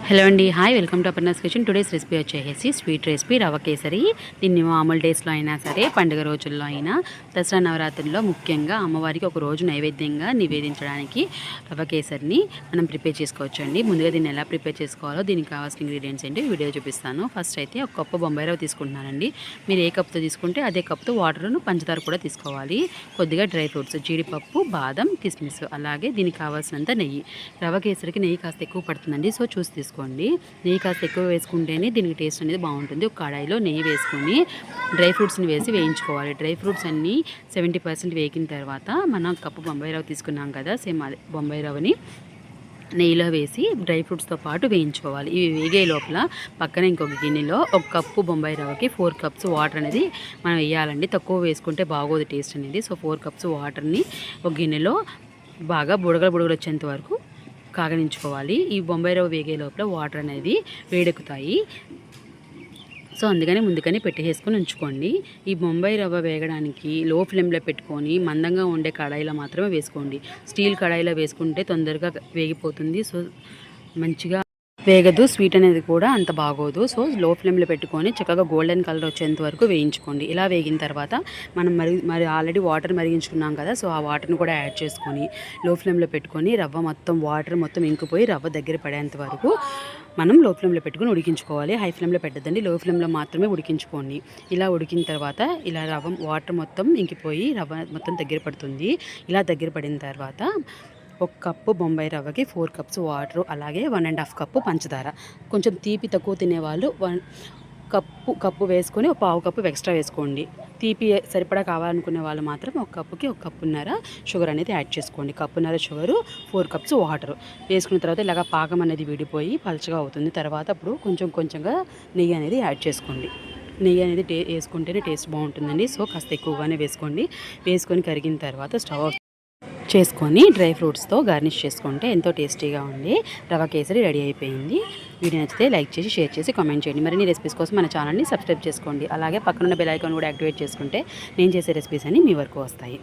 Hello అండి, hi, welcome to Aparna's kitchen. Today's recipe వచ్చేసి sweet recipe రవ్వ కేసరి. దీన్ని మామూలు డేస్లో అయినా సరే, పండుగ రోజుల్లో అయినా, దసరా నవరాత్రుల్లో ముఖ్యంగా అమ్మవారికి ఒక రోజు నైవేద్యంగా నివేదించడానికి రవ్వ కేసరిని మనం ప్రిపేర్ చేసుకోవచ్చు అండి. ముందుగా దీన్ని ఎలా ప్రిపేర్ చేసుకోవాలో, దీనికి కావాల్సిన ఇంగ్రీడియంట్స్ ఏంటి వీడియో చూపిస్తాను. ఫస్ట్ అయితే ఒక కప్పు బొంబాయి రవ్వ తీసుకుంటున్నానండి. మీరు ఏ కప్తో తీసుకుంటే అదే కప్తో వాటర్ను, పంచదార కూడా తీసుకోవాలి. కొద్దిగా డ్రై ఫ్రూట్స్, జీడిపప్పు, బాదం, కిస్మిస్, అలాగే దీనికి కావాల్సినంత నెయ్యి. రవ్వ కేసరికి నెయ్యి కాస్త ఎక్కువ పడుతుందండి, సో చూసి తీసుకోండి. నెయ్యి కాస్త ఎక్కువ వేసుకుంటేనే దీనికి టేస్ట్ అనేది బాగుంటుంది. ఒక కడాయిలో నెయ్యి వేసుకొని డ్రై ఫ్రూట్స్ని వేసి వేయించుకోవాలి. డ్రై ఫ్రూట్స్ అన్నీ 70% వేగిన తర్వాత మనం కప్పు బొంబాయి రవ్వ తీసుకున్నాం కదా, సేమ్ అదే బొంబాయి రవ్వని నెయ్యిలో వేసి డ్రై ఫ్రూట్స్తో పాటు వేయించుకోవాలి. ఇవి వేగే లోపల పక్కన ఇంకొక గిన్నెలో ఒక కప్పు బొంబాయి రవ్వకి 4 కప్స్ వాటర్ అనేది మనం వేయాలండి. తక్కువ వేసుకుంటే బాగోదు టేస్ట్ అనేది. సో 4 కప్స్ వాటర్ని ఒక గిన్నెలో బాగా బుడగలు వచ్చేంత వరకు కాగనించుకోవాలి. ఈ బొంబాయి రవ్వ వేగే లోపల వాటర్ అనేది వేడెక్కుతాయి. సో అందుకని ముందుకని పెట్టేసుకొని ఉంచుకోండి. ఈ బొంబాయి రవ్వ వేగడానికి లో ఫ్లేమ్లో పెట్టుకొని మందంగా ఉండే కడాయిలో మాత్రమే వేసుకోండి. స్టీల్ కడాయిలో వేసుకుంటే తొందరగా వేగిపోతుంది. సో మంచిగా వేగదు, స్వీట్ అనేది కూడా అంత బాగోదు. సో లో ఫ్లేమ్లో పెట్టుకొని చక్కగా గోల్డెన్ కలర్ వచ్చేంత వరకు వేయించుకోండి. ఇలా వేగిన తర్వాత మనం మరి ఆల్రెడీ వాటర్ మరిగించుకున్నాం కదా, సో ఆ వాటర్ని కూడా యాడ్ చేసుకొని లో ఫ్లేమ్లో పెట్టుకొని రవ్వ మొత్తం వాటర్ మొత్తం ఇంకిపోయి రవ్వ దగ్గర పడేంత వరకు మనం లో ఫ్లేమ్లో పెట్టుకొని ఉడికించుకోవాలి. హై ఫ్లేమ్లో పెట్టద్దండి, లో ఫ్లేమ్లో మాత్రమే ఉడికించుకోండి. ఇలా ఉడికిన తర్వాత ఇలా రవ్వ వాటర్ మొత్తం ఇంకిపోయి రవ్వ మొత్తం దగ్గర పడుతుంది. ఇలా దగ్గర పడిన తర్వాత ఒక కప్పు బొంబాయి రవ్వకి 4 కప్స్ వాటర్, అలాగే 1.5 కప్పు పంచదార. కొంచెం తీపి తక్కువ తినేవాళ్ళు కప్పు వేసుకొని ఒక పావు కప్పు ఎక్స్ట్రా వేసుకోండి. తీపి సరిపడా కావాలనుకునే వాళ్ళు మాత్రం ఒక కప్పుకి 1 కప్పున్నర షుగర్ అనేది యాడ్ చేసుకోండి. కప్పున్నర షుగరు, 4 కప్స్ వాటర్ వేసుకున్న తర్వాత ఇలాగ పాకం అనేది విడిపోయి పలచగా అవుతుంది. తర్వాత అప్పుడు కొంచెంగా నెయ్యి అనేది యాడ్ చేసుకోండి. నెయ్యి అనేది వేసుకుంటేనే టేస్ట్ బాగుంటుందండి. సో కాస్త ఎక్కువగానే వేసుకొని కరిగిన తర్వాత స్టవ్ ఆఫ్ చేసుకొని డ్రై ఫ్రూట్స్తో గార్నిష్ చేసుకుంటే ఎంతో టేస్టీగా ఉండి రవ్వ కేసరి రెడీ అయిపోయింది. వీడియో నచ్చితే లైక్ చేసి, షేర్ చేసి, కామెంట్ చేయండి. మరిన్ని రెసిపీస్ కోసం మన ఛానల్ని సబ్స్క్రైబ్ చేసుకోండి. అలాగే పక్కనున్న బెల్ ఐకాన్ కూడా యాక్టివేట్ చేసుకుంటే నేను చేసే రెసిపీస్ అన్నీ మీ వరకు వస్తాయి.